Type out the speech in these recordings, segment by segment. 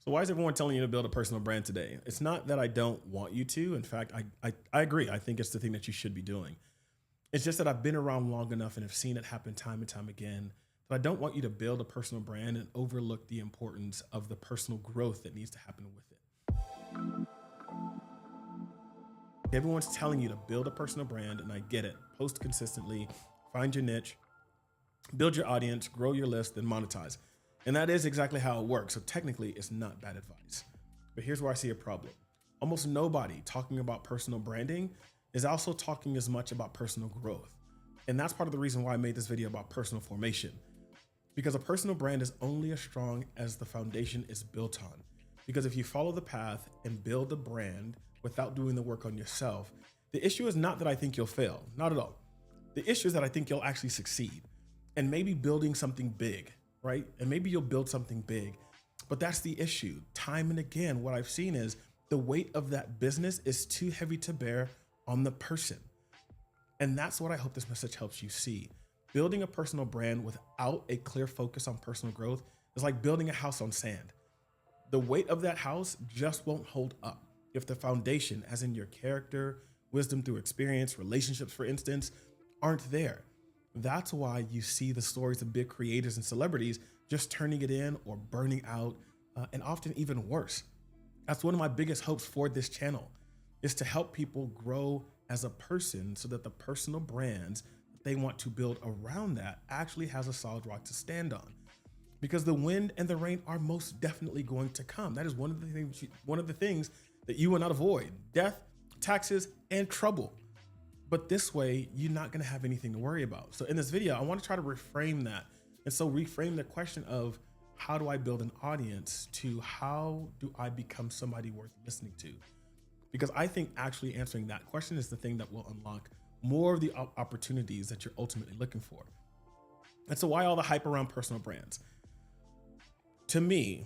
So why is everyone telling you to build a personal brand today? It's not that I don't want you to. In fact, I agree. I think it's the thing that you should be doing. It's just that I've been around long enough and have seen it happen time and time again that I don't want you to build a personal brand and overlook the importance of the personal growth that needs to happen with it. Everyone's telling you to build a personal brand, and I get it. Post consistently, find your niche, build your audience, grow your list, then monetize. And that is exactly how it works. So technically, it's not bad advice. But here's where I see a problem. Almost nobody talking about personal branding is also talking as much about personal growth. And that's part of the reason why I made this video about personal formation. Because a personal brand is only as strong as the foundation is built on. Because if you follow the path and build a brand without doing the work on yourself, the issue is not that I think you'll fail, not at all. The issue is that I think you'll actually succeed and maybe building something big, right? And maybe you'll build something big, but that's the issue. Time and again, what I've seen is the weight of that business is too heavy to bear on the person. And that's what I hope this message helps you see. Building a personal brand without a clear focus on personal growth is like building a house on sand. The weight of that house just won't hold up if the foundation, as in your character, wisdom through experience, relationships, for instance, aren't there. That's why you see the stories of big creators and celebrities just turning it in or burning out, and often even worse. That's one of my biggest hopes for this channel, is to help people grow as a person so that the personal brands that they want to build around that actually has a solid rock to stand on. Because the wind and the rain are most definitely going to come. That is one of the things that you will not avoid: death, taxes, and trouble. But this way, you're not gonna have anything to worry about. So in this video, I wanna try to reframe that. And so reframe the question of how do I build an audience to how do I become somebody worth listening to? Because I think actually answering that question is the thing that will unlock more of the opportunities that you're ultimately looking for. And so why all the hype around personal brands? To me,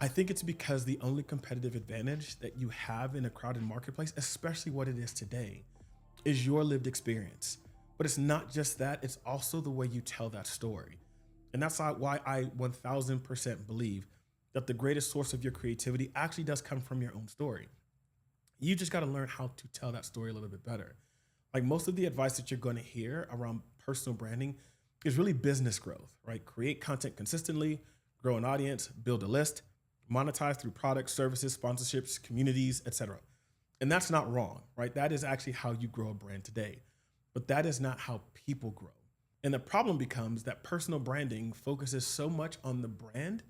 I think it's because the only competitive advantage that you have in a crowded marketplace, especially what it is today, is your lived experience. But it's not just that, it's also the way you tell that story. And that's why I 1000% believe that the greatest source of your creativity actually does come from your own story. You just gotta learn how to tell that story a little bit better. Like most of the advice that you're gonna hear around personal branding is really business growth, right? Create content consistently, grow an audience, build a list, monetize through products, services, sponsorships, communities, etc. And that's not wrong, right? That is actually how you grow a brand today, but that is not how people grow. And the problem becomes that personal branding focuses so much on the brand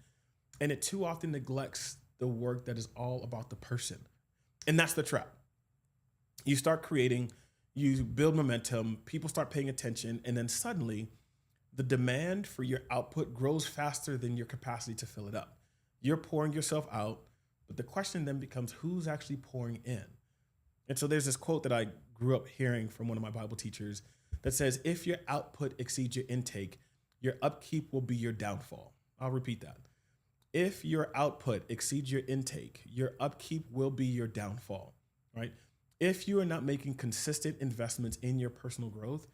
and it too often neglects the work that is all about the person. And that's the trap. You start creating, you build momentum, people start paying attention, and then suddenly the demand for your output grows faster than your capacity to fill it up. You're pouring yourself out, but the question then becomes who's actually pouring in? And so there's this quote that I grew up hearing from one of my Bible teachers that says, if your output exceeds your intake, your upkeep will be your downfall. I'll repeat that. If your output exceeds your intake, your upkeep will be your downfall, right? If you are not making consistent investments in your personal growth,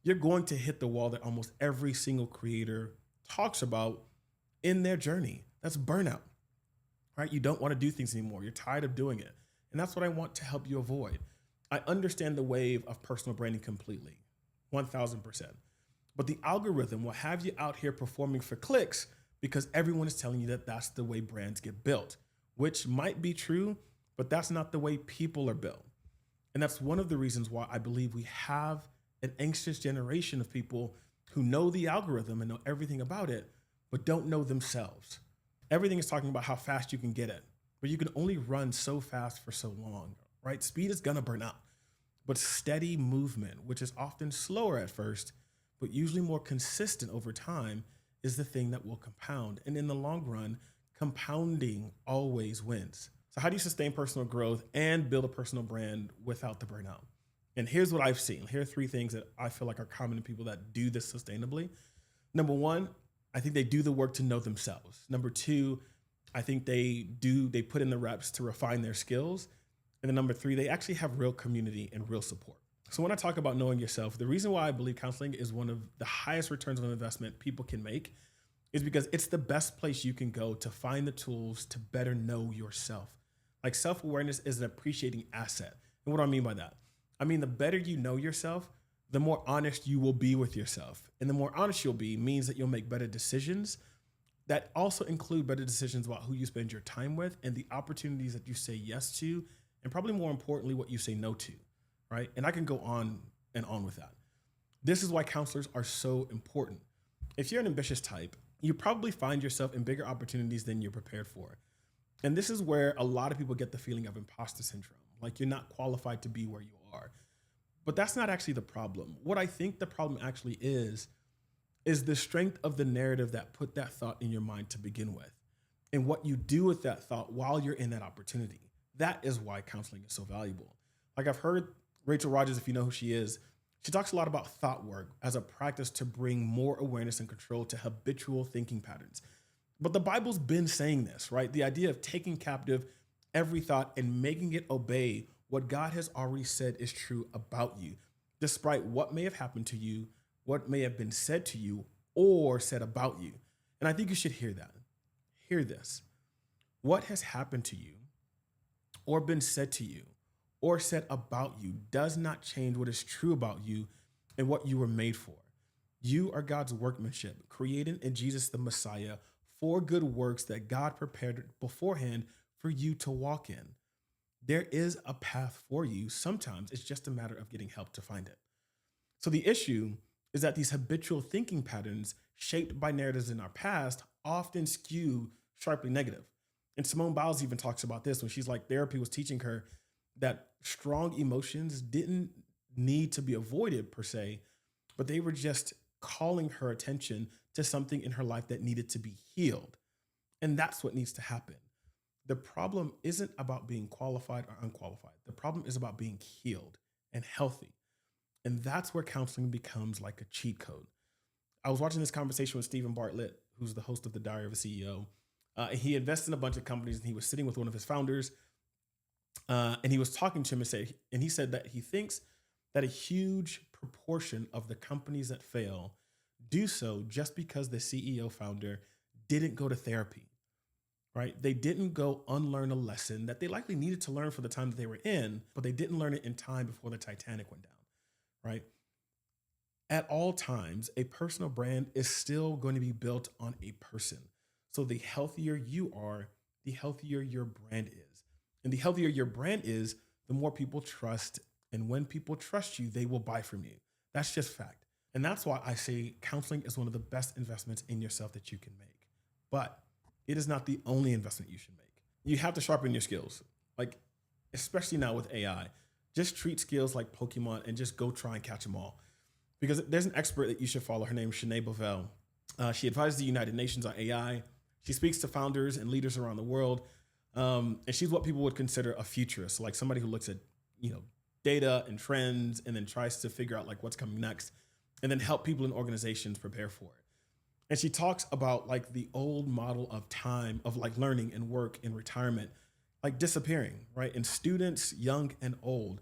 you're going to hit the wall that almost every single creator talks about in their journey. That's burnout, right? You don't want to do things anymore. You're tired of doing it. And that's what I want to help you avoid. I understand the wave of personal branding completely, 1000%. But the algorithm will have you out here performing for clicks because everyone is telling you that that's the way brands get built, which might be true, but that's not the way people are built. And that's one of the reasons why I believe we have an anxious generation of people who know the algorithm and know everything about it, but don't know themselves. Everything is talking about how fast you can get it, but you can only run so fast for so long, right? Speed is gonna burn out, but steady movement, which is often slower at first, but usually more consistent over time, is the thing that will compound. And in the long run, compounding always wins. So how do you sustain personal growth and build a personal brand without the burnout? And here's what I've seen. Here are 3 things that I feel like are common to people that do this sustainably. Number 1, I think they do the work to know themselves. Number 2, I think they put in the reps to refine their skills. And then number 3, they actually have real community and real support. So when I talk about knowing yourself, the reason why I believe counseling is one of the highest returns on investment people can make is because it's the best place you can go to find the tools to better know yourself. Like self awareness is an appreciating asset. And what do I mean by that? I mean, the better you know yourself, the more honest you will be with yourself. And the more honest you'll be means that you'll make better decisions that also include better decisions about who you spend your time with and the opportunities that you say yes to, and probably more importantly, what you say no to, right? And I can go on and on with that. This is why counselors are so important. If you're an ambitious type, you probably find yourself in bigger opportunities than you're prepared for. And this is where a lot of people get the feeling of imposter syndrome, like you're not qualified to be where you are. But that's not actually the problem. What I think the problem actually is the strength of the narrative that put that thought in your mind to begin with, and what you do with that thought while you're in that opportunity. That is why counseling is so valuable. Like I've heard Rachel Rodgers, if you know who she is, she talks a lot about thought work as a practice to bring more awareness and control to habitual thinking patterns. But the Bible's been saying this, right? The idea of taking captive every thought and making it obey what God has already said is true about you, despite what may have happened to you, what may have been said to you, or said about you. And I think you should hear that. Hear this. What has happened to you, or been said to you, or said about you does not change what is true about you and what you were made for. You are God's workmanship, created in Jesus the Messiah for good works that God prepared beforehand for you to walk in. There is a path for you. Sometimes it's just a matter of getting help to find it. So the issue is that these habitual thinking patterns shaped by narratives in our past often skew sharply negative. And Simone Biles even talks about this when she's like, therapy was teaching her that strong emotions didn't need to be avoided per se, but they were just calling her attention to something in her life that needed to be healed. And that's what needs to happen. The problem isn't about being qualified or unqualified. The problem is about being healed and healthy. And that's where counseling becomes like a cheat code. I was watching this conversation with Stephen Bartlett, who's the host of The Diary of a CEO. And he invests in a bunch of companies, and he was sitting with one of his founders. And he was talking to him and he said that he thinks that a huge proportion of the companies that fail do so just because the CEO founder didn't go to therapy, right? They didn't go unlearn a lesson that they likely needed to learn for the time that they were in, but they didn't learn it in time before the Titanic went down, right? At all times, a personal brand is still going to be built on a person. So the healthier you are, the healthier your brand is. And the healthier your brand is, the more people trust. And when people trust you, they will buy from you. That's just fact. And that's why I say counseling is one of the best investments in yourself that you can make. But it is not the only investment you should make. You have to sharpen your skills. Like, especially now with AI, just treat skills like Pokemon and just go try and catch them all. Because there's an expert that you should follow. Her name is Shanae Bovell. She advises the United Nations on AI. She speaks to founders and leaders around the world. And she's what people would consider a futurist, like somebody who looks at, data and trends and then tries to figure out like what's coming next and then help people in organizations prepare for it. And she talks about like the old model of time of like learning and work and retirement, like disappearing, right? And students, young and old,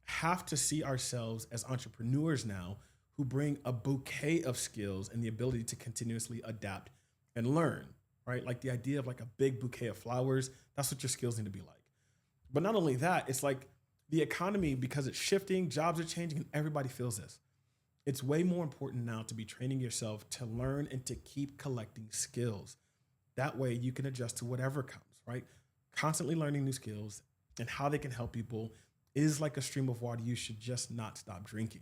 have to see ourselves as entrepreneurs now who bring a bouquet of skills and the ability to continuously adapt and learn, right? Like the idea of like a big bouquet of flowers, that's what your skills need to be like. But not only that, it's like the economy, because it's shifting, jobs are changing, and everybody feels this. It's way more important now to be training yourself to learn and to keep collecting skills. That way you can adjust to whatever comes, right? Constantly learning new skills and how they can help people is like a stream of water you should just not stop drinking.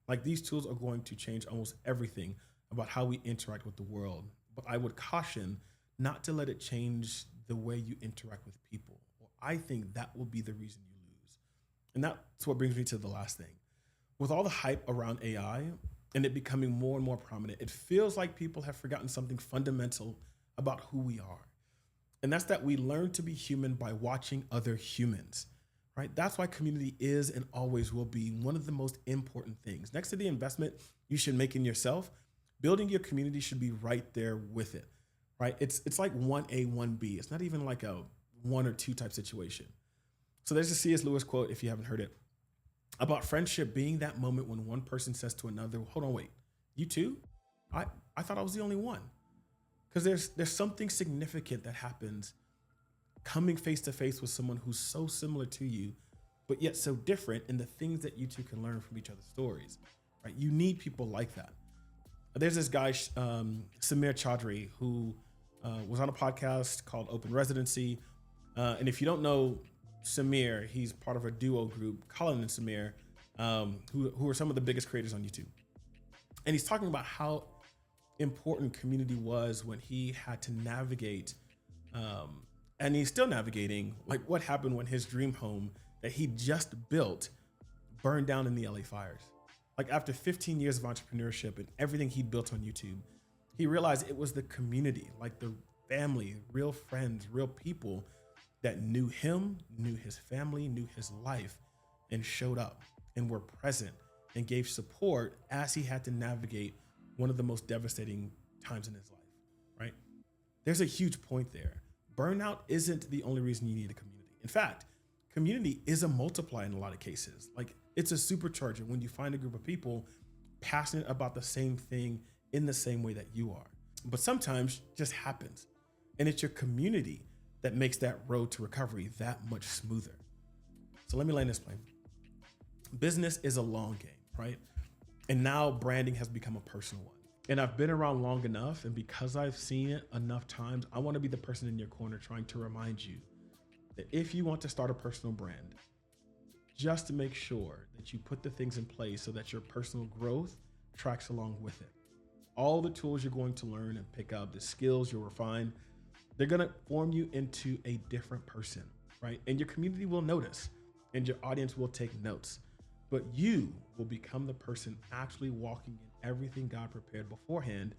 Like these tools are going to change almost everything about how we interact with the world. But I would caution not to let it change the way you interact with people. Well, I think that will be the reason you lose. And that's what brings me to the last thing. With all the hype around AI and it becoming more and more prominent, it feels like people have forgotten something fundamental about who we are. And that's that we learn to be human by watching other humans, right? That's why community is and always will be one of the most important things. Next to the investment you should make in yourself, building your community should be right there with it, right? It's like 1A, 1B. It's not even like a 1 or 2 type situation. So there's a C.S. Lewis quote, if you haven't heard it, about friendship being that moment when one person says to another, hold on, wait, you too? I thought I was the only one. Because there's something significant that happens coming face to face with someone who's so similar to you, but yet so different in the things that you two can learn from each other's stories, right? You need people like that. There's this guy, Samir Chaudhry, who was on a podcast called Open Residency. And if you don't know Samir, he's part of a duo group, Colin and Samir, who are some of the biggest creators on YouTube. And he's talking about how important community was when he had to navigate, and he's still navigating, like what happened when his dream home that he just built burned down in the LA fires. Like after 15 years of entrepreneurship and everything he built on YouTube, he realized it was the community, like the family, real friends, real people that knew him, knew his family, knew his life, and showed up and were present and gave support as he had to navigate one of the most devastating times in his life, right? There's a huge point there. Burnout isn't the only reason you need a community. In fact, community is a multiplier in a lot of cases. Like it's a supercharger when you find a group of people passionate about the same thing in the same way that you are. But sometimes it just happens. And it's your community that makes that road to recovery that much smoother. So let me land this plane. Business is a long game, right? And now branding has become a personal one. And I've been around long enough, and because I've seen it enough times, I want to be the person in your corner trying to remind you that if you want to start a personal brand, just to make sure that you put the things in place so that your personal growth tracks along with it. All the tools you're going to learn and pick up, the skills you'll refine, they're going to form you into a different person, right? And your community will notice, and your audience will take notes. But you will become the person actually walking in everything God prepared beforehand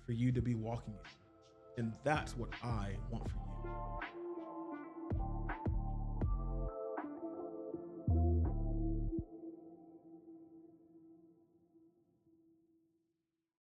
for you to be walking in. And that's what I want for you.